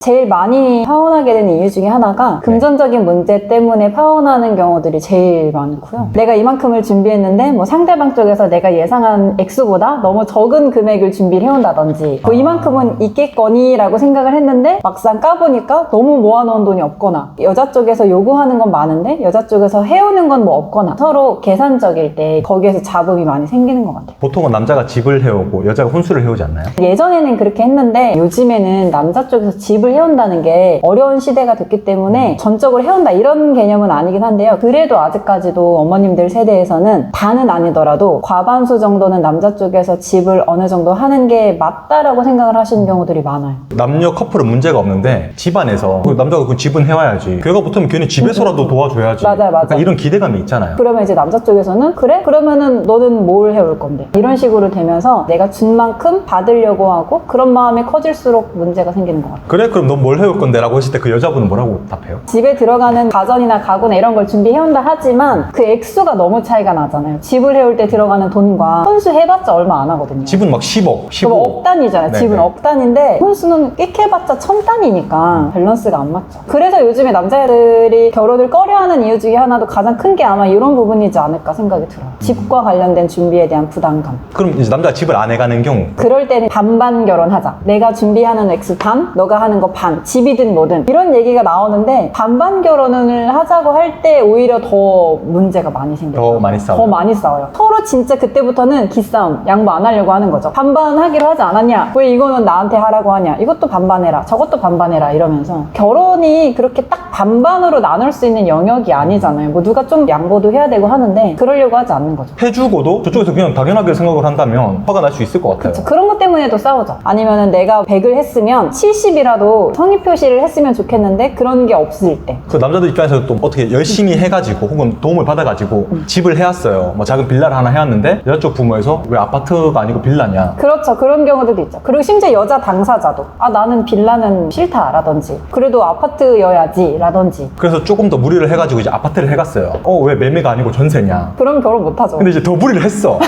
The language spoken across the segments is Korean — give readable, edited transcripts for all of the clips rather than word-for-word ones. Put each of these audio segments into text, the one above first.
제일 많이 파혼하게 되는 이유 중에 하나가 금전적인 문제 때문에 파혼하는 경우들이 제일 많고요. 내가 이만큼을 준비했는데 뭐 상대방 쪽에서 내가 예상한 액수보다 너무 적은 금액을 준비를 해온다든지 뭐 이만큼은 있겠거니 라고 생각을 했는데 막상 까보니까 너무 모아놓은 돈이 없거나 여자 쪽에서 요구하는 건 많은데 여자 쪽에서 해오는 건 뭐 없거나 서로 계산적일 때 거기에서 잡음이 많이 생기는 것 같아요. 보통은 남자가 집을 해오고 여자가 혼수를 해오지 않나요? 예전에는 그렇게 했는데 요즘에는 남자 쪽에서 집을 해온다는 게 어려운 시대가 됐기 때문에 전적으로 해온다 이런 개념은 아니긴 한데요. 그래도 아직까지도 어머님들 세대에서는 다는 아니더라도 과반수 정도는 남자 쪽에서 집을 어느 정도 하는 게 맞다라고 생각을 하시는 경우들이 많아요. 남녀 커플은 문제가 없는데 집안에서 남자가 그 집은 해와야지, 걔가 붙으면 걔는 집에서라도 도와줘야지. 맞아요. 약간 이런 기대감이 있잖아요. 그러면 이제 남자 쪽에서는 그래? 그러면은 너는 뭘 해올 건데? 이런 식으로 되면서 내가 준 만큼 받으려고 하고 그런 마음이 커질수록 문제가 생기는 것 같아요. 그래? 그럼 넌 뭘 해올 건데? 라고 했을 때 그 여자분은 뭐라고 답해요? 집에 들어가는 가전이나 가구나 이런 걸 준비해온다 하지만 그 액수가 너무 차이가 나잖아요. 집을 해올 때 들어가는 돈과 혼수 해봤자 얼마 안 하거든요. 집은 막 10억, 15억. 그거 억 단위잖아요. 네네. 집은 억 단위인데 혼수는 끽해봤자 1000단위니까 밸런스가 안 맞죠. 그래서 요즘에 남자들이 결혼을 꺼려하는 이유 중에 하나도 가장 큰 게 아마 이런 부분이지 않을까 생각이 들어요. 집과 관련된 준비에 대한 부담감. 그럼 이제 남자가 집을 안 해가는 경우, 그럴 때는 반반 결혼하자. 내가 준비하는 액수 반, 너가 하는 거 반, 집이든 뭐든 이런 얘기가 나오는데 반반 결혼을 하자고 할 때 오히려 더 문제가 많이 생겨요. 더 많이 싸워요. 더 많이 싸워요. 서로 진짜 그때부터는 기싸움, 양보 안 하려고 하는 거죠. 반반 하기로 하지 않았냐? 왜 이거는 나한테 하라고 하냐? 이것도 반반해라. 저것도 반반해라. 이러면서 결혼이 그렇게 딱 반반으로 나눌 수 있는 영역이 아니잖아요. 뭐 누가 좀 양보도 해야 되고 하는데 그러려고 하지 않는 거죠. 해주고도 저쪽에서 그냥 당연하게 생각을 한다면 화가 날 수 있을 것 같아요. 그쵸. 그런 것 때문에도 싸우죠. 아니면은 내가 100을 했으면 70이라도 성의 표시를 했으면 좋겠는데 그런 게 없을 때. 그 남자들 입장에서 또 어떻게 열심히 해가지고 혹은 도움을 받아가지고 집을 해왔어요. 뭐 작은 빌라를 하나 해왔는데 여자 쪽 부모에서 왜 아파트가 아니고 빌라냐. 그렇죠. 그런 경우들도 있죠. 그리고 심지어 여자 당사자도 나는 빌라는 싫다 라든지 그래도 아파트여야지 라든지. 그래서 조금 더 무리를 해가지고 이제 아파트를 해갔어요. 왜 매매가 아니고 전세냐. 그럼 결혼 못하죠. 근데 이제 더 무리를 했어.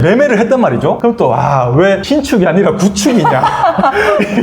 매매를 했단 말이죠. 그럼 또 왜 신축이 아니라 구축이냐.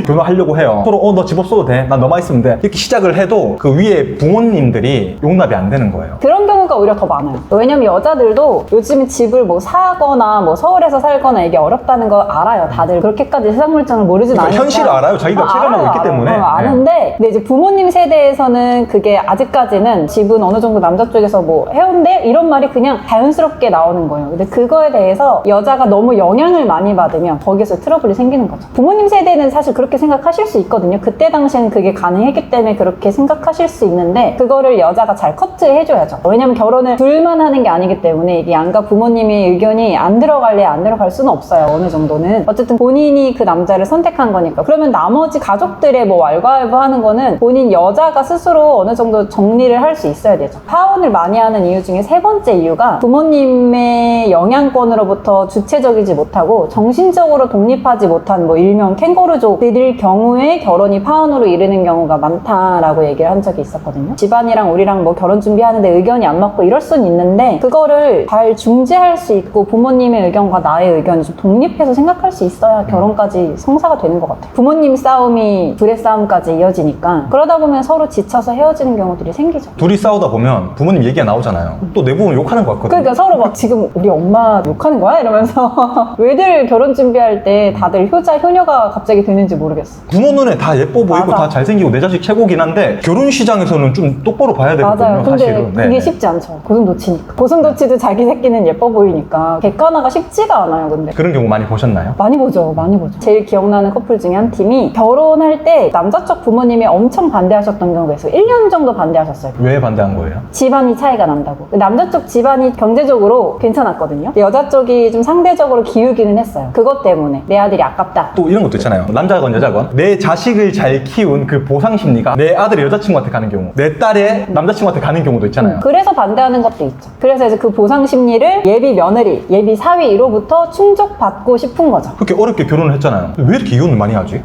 결혼하려고 해요. 서로 너 집 없어도 돼. 난 너만 있으면 돼. 이렇게 시작을 해도 그 위에 부모님들이 용납이 안 되는 거예요. 그런 경우가 오히려 더 많아요. 왜냐면 여자들도 요즘 집을 뭐 사거나 뭐 서울에서 살거나 이게 어렵다는 거 알아요. 다들 그렇게까지 세상 물정을 모르진 그러니까 않으니까. 현실을 알아요. 자기가 체감하고 있기 때문에. 아는데 근데 이제 부모님 세대에서는 그게 아직까지는 집은 어느 정도 남자 쪽에서 뭐 해온대? 이런 말이 그냥 자연스럽게 나오는 거예요. 근데 그거에 대해서 여자가 너무 영향을 많이 받으면 거기서 트러블이 생기는 거죠. 부모님 세대는 사실 그렇게 생각하실 수 있거든요. 그때 당시에는 그게 가능했기 때문에 그렇게 생각하실 수 있는데 그거를 여자가 잘 커트해줘야죠. 왜냐면 결혼을 둘만 하는 게 아니기 때문에 이 양가 부모님의 의견이 안 들어갈래 안 들어갈 수는 없어요. 어느 정도는. 어쨌든 본인이 그 남자를 선택한 거니까. 그러면 나머지 가족들의 뭐 왈가왈부하는 거는 본인 여자가 스스로 어느 정도 정리를 할 수 있어야 되죠. 파혼을 많이 하는 이유 중에 세 번째 이유가 부모님의 영향권으로부터 주체적이지 못하고 정신적으로 독립하지 못한 뭐 일명 캥거루족들일 경우에 결혼이 파혼으로 이르는 경우가 많다라고 얘기를 한 적이 있었거든요. 집안이랑 우리랑 뭐 결혼 준비하는데 의견이 안 맞고 이럴 순 있는데 그거를 잘 중재할 수 있고 부모님의 의견과 나의 의견이 좀 독립해서 생각할 수 있어야 결혼까지 성사가 되는 것 같아요. 부모님 싸움이 둘의 싸움까지 이어지니까 그러다 보면 서로 지쳐서 헤어지는 경우들이 생기죠. 둘이 싸우다 보면 부모님 얘기가 나오잖아요. 또 내 부모는 욕하는 것 같거든요. 그러니까 서로 막 지금 우리 엄마 욕하는 거야? 이러면서 왜들 결혼 준비할 때 다들 효자, 효녀가 갑자기 되는지 모르겠어. 부모 눈에 다 예뻐 보이고 맞아. 다 잘생기고 내 자식 최고긴 한데 결혼 시장에서는 좀 똑바로 봐야 되거든요. 맞아요. 근데 사실은. 그게 네네. 쉽지 않죠. 고슴도치니까. 고슴도치도 자기 새끼는 예뻐 보이니까 객관화가 쉽지가 않아요. 근데 그런 경우 많이 보셨나요? 많이 보죠. 많이 보죠. 제일 기억나는 커플 중에 한 팀이 결혼할 때 남자 쪽 부모님이 엄청 반대하셨던 경우가 있어요. 1년 정도 반대하셨어요. 왜 반대한 거예요? 집안이 차이가 난다고. 남자 쪽 집안이 경제적으로 괜찮았거든요. 여자 쪽이 좀 상대적으로 기우기는 했어요. 그것 때문에 내 아들이 아깝다. 또 이런 것도 있잖아요. 남자건 여자건 내 자식을 잘 키운 그 보상 심리가 내 아들의 여자친구한테 가는 경우, 내 딸의 남자친구한테 가는 경우도 있잖아요. 그래서 반대하는 것도 있죠. 그래서 이제 그 보상 심리를 예비 며느리, 예비 사위로부터 충족받고 싶은 거죠. 그렇게 어렵게 결혼을 했잖아요. 왜 이렇게 이혼을 많이 하지?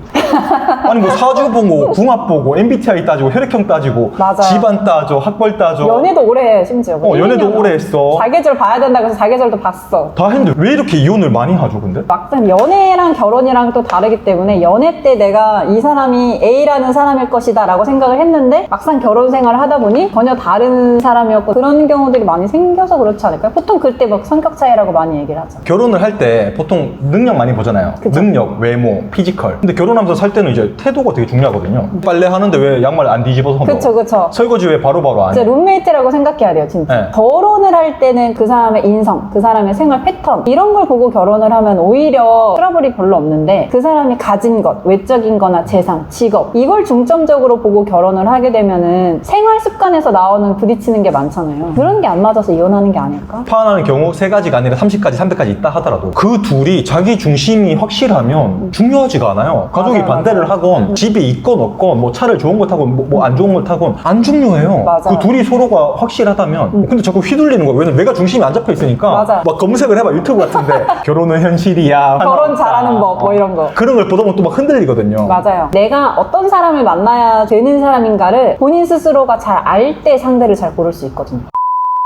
아니 뭐 사주 보고 궁합 보고 MBTI 따지고 혈액형 따지고 맞아요. 집안 따져 학벌 따져 연애도 오래 해 심지어. 연애도 1년이나. 오래 했어. 사계절 봐야 된다고 해서 사계절도 봤어. 다 사람들 왜 이렇게 이혼을 많이 하죠, 근데? 막상 연애랑 결혼이랑 또 다르기 때문에 연애 때 내가 이 사람이 A라는 사람일 것이다 라고 생각을 했는데 막상 결혼 생활을 하다 보니 전혀 다른 사람이었고 그런 경우들이 많이 생겨서 그렇지 않을까요? 보통 그때 막 성격 차이라고 많이 얘기를 하죠. 결혼을 할 때 보통 능력 많이 보잖아요. 그쵸. 능력, 외모, 피지컬. 근데 결혼하면서 살 때는 이제 태도가 되게 중요하거든요. 빨래 하는데 왜 양말 안 뒤집어서 넣어? 그쵸. 설거지 왜 바로바로 안 진짜 해? 룸메이트라고 생각해야 돼요, 진짜. 네. 결혼을 할 때는 그 사람의 인성, 그 사람의 생활 패턴 이런 걸 보고 결혼을 하면 오히려 트러블이 별로 없는데 그 사람이 가진 것, 외적인 거나 재산, 직업 이걸 중점적으로 보고 결혼을 하게 되면은 생활 습관에서 나오는 부딪히는 게 많잖아요. 그런 게 안 맞아서 이혼하는 게 아닐까? 파혼하는 경우 3가지가 아니라 30가지, 300가지 있다 하더라도 그 둘이 자기 중심이 확실하면 중요하지가 않아요. 가족이 맞아요, 반대를 하건 집이 있건 없건 뭐 차를 좋은 걸 타건 뭐 안 좋은 걸 타건 안 중요해요. 맞아요. 그 둘이 서로가 확실하다면 근데 자꾸 휘둘리는 거예요. 왜냐면 내가 중심이 안 잡혀 있으니까 맞아요. 막 검색을 해봐 유튜브 같은데 결혼은 현실이야. 결혼 잘하는 법 뭐 이런 거. 그런 걸 보다 보면 또 막 흔들리거든요. 맞아요. 내가 어떤 사람을 만나야 되는 사람인가를 본인 스스로가 잘 알 때 상대를 잘 고를 수 있거든요.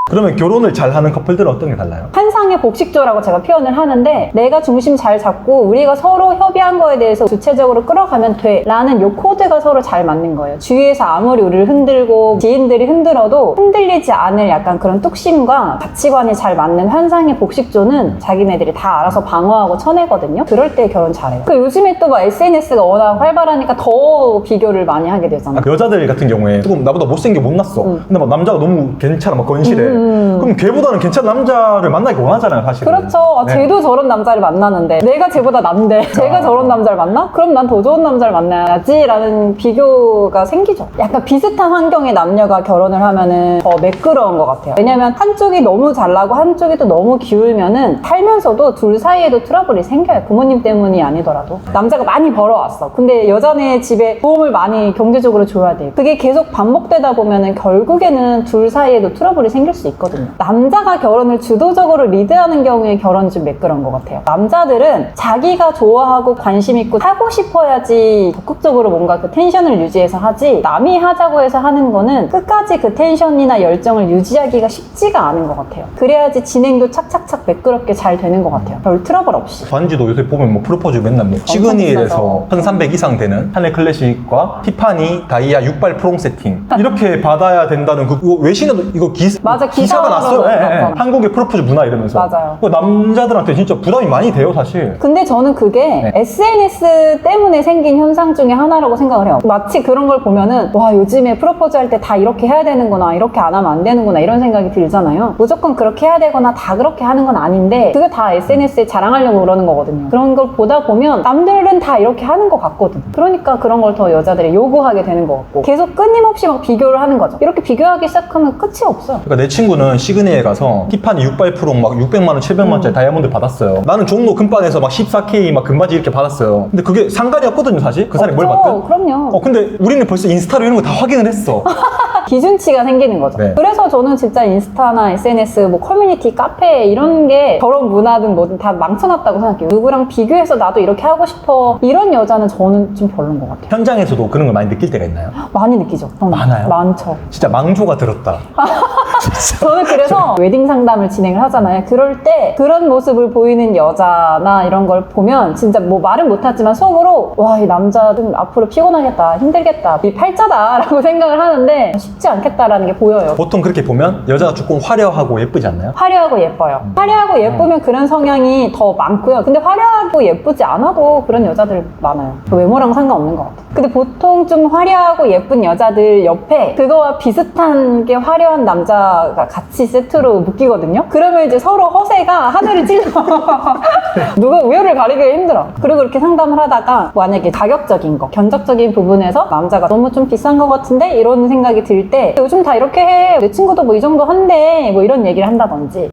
그러면 결혼을 잘하는 커플들은 어떤 게 달라요? 환상의 복식조라고 제가 표현을 하는데 내가 중심 잘 잡고 우리가 서로 협의한 거에 대해서 주체적으로 끌어가면 돼 라는 요 코드가 서로 잘 맞는 거예요. 주위에서 아무리 우리를 흔들고 지인들이 흔들어도 흔들리지 않을 약간 그런 뚝심과 가치관이 잘 맞는 환상의 복식조는 자기네들이 다 알아서 방어하고 쳐내거든요. 그럴 때 결혼 잘해요. 그 요즘에 또 막 SNS가 워낙 활발하니까 더 비교를 많이 하게 되잖아요. 여자들 같은 경우에 조금 나보다 못생겨 못났어. 근데 막 남자가 너무 괜찮아 막 건실해. 그럼 걔보다는 괜찮은 남자를 만나기 원하잖아요, 사실은. 그렇죠. 네. 쟤도 저런 남자를 만나는데 내가 쟤보다 난데 쟤가 저런 남자를 만나? 그럼 난 더 좋은 남자를 만나야지 라는 비교가 생기죠. 약간 비슷한 환경의 남녀가 결혼을 하면은 더 매끄러운 것 같아요. 왜냐면 한쪽이 너무 잘나고 한쪽이 또 너무 기울면은 살면서도 둘 사이에도 트러블이 생겨요. 부모님 때문이 아니더라도. 남자가 많이 벌어왔어. 근데 여자네 집에 도움을 많이 경제적으로 줘야 돼요. 그게 계속 반복되다 보면은 결국에는 둘 사이에도 트러블이 생길 수 있거든요. 남자가 결혼을 주도적으로 리드하는 경우에 결혼이 좀 매끄러운 것 같아요. 남자들은 자기가 좋아하고 관심 있고 하고 싶어야지 적극적으로 뭔가 그 텐션을 유지해서 하지 남이 하자고 해서 하는 거는 끝까지 그 텐션이나 열정을 유지하기가 쉽지가 않은 것 같아요. 그래야지 진행도 착착착 매끄럽게 잘 되는 것 같아요. 별 트러블 없이. 반지도 요새 보면 뭐 프로포즈 맨날 뭐 시그니엘에서 1300 이상 되는 하늘 클래식과 티파니 다이아 68 프롱 세팅 이렇게 받아야 된다는 그 이거 외신에도 이거 맞아, 기사가 났어요. 기사로 예, 예. 났잖아. 한국의 프로포즈 문화 이러면서. 맞아요. 그거 남자들한테 진짜 부담이 많이 돼요, 사실. 근데 저는 그게 네. SNS 때문에 생긴 현상 중에 하나라고 생각을 해요. 마치 그런 걸 보면은 와 요즘에 프로포즈 할 때 다 이렇게 해야 되는구나 이렇게 안 하면 안 되는구나 이런 생각이 들잖아요. 무조건 그렇게 해야 되거나 다 그렇게 하는 건 아닌데 그게 다 SNS에 자랑하려고 그러는 거거든요. 그런 걸 보다 보면 남들은 다 이렇게 하는 것 같거든. 그러니까 그런 걸 더 여자들이 요구하게 되는 것 같고 계속 끊임없이 막 비교를 하는 거죠. 이렇게 비교하기 시작하면 끝이 없어요. 그러니까 내 친구는 시그니엘 가서 티파니 68 프롱 막 600만 원, 700만 원짜리 다이아몬드 받았어요. 나는 종로 금방에서 막 14K 막 금바지 이렇게 받았어요. 근데 그게 상관이 없거든요, 사실. 그 사람이 뭘 없죠. 받든. 그럼요. 근데 우리는 벌써 인스타로 이런 거 다 확인을 했어. 기준치가 생기는 거죠. 네. 그래서 저는 진짜 인스타나 SNS, 뭐 커뮤니티, 카페 이런 게 결혼 문화든 뭐든 다 망쳐놨다고 생각해요. 누구랑 비교해서 나도 이렇게 하고 싶어 이런 여자는 저는 좀 별론 것 같아요. 현장에서도 그런 걸 많이 느낄 때가 있나요? 많이 느끼죠. 많아요? 많죠. 진짜 망조가 들었다. 저는 그래서 웨딩 상담을 진행을 하잖아요. 그럴 때 그런 모습을 보이는 여자나 이런 걸 보면 진짜 뭐 말은 못하지만 속으로 와, 이 남자 좀 앞으로 피곤하겠다, 힘들겠다, 이 팔자다 라고 생각을 하는데 쉽지 않겠다라는 게 보여요. 보통 그렇게 보면 여자가 조금 화려하고 예쁘지 않나요? 화려하고 예뻐요. 화려하고 예쁘면 그런 성향이 더 많고요. 근데 화려하고 예쁘지 않아도 그런 여자들 많아요. 외모랑 상관없는 것 같아요. 근데 보통 좀 화려하고 예쁜 여자들 옆에 그거와 비슷한 게 화려한 남자가 같이 세트로 묶이거든요. 그러면 이제 서로 허세가 하늘을 찔러. 누가 우열을 가리기가 힘들어. 그리고 이렇게 상담을 하다가 만약에 가격적인 거, 견적적인 부분에서 남자가 너무 좀 비싼 것 같은데 이런 생각이 들 때 요즘 다 이렇게 해. 내 친구도 뭐 이 정도 한대. 뭐 이런 얘기를 한다든지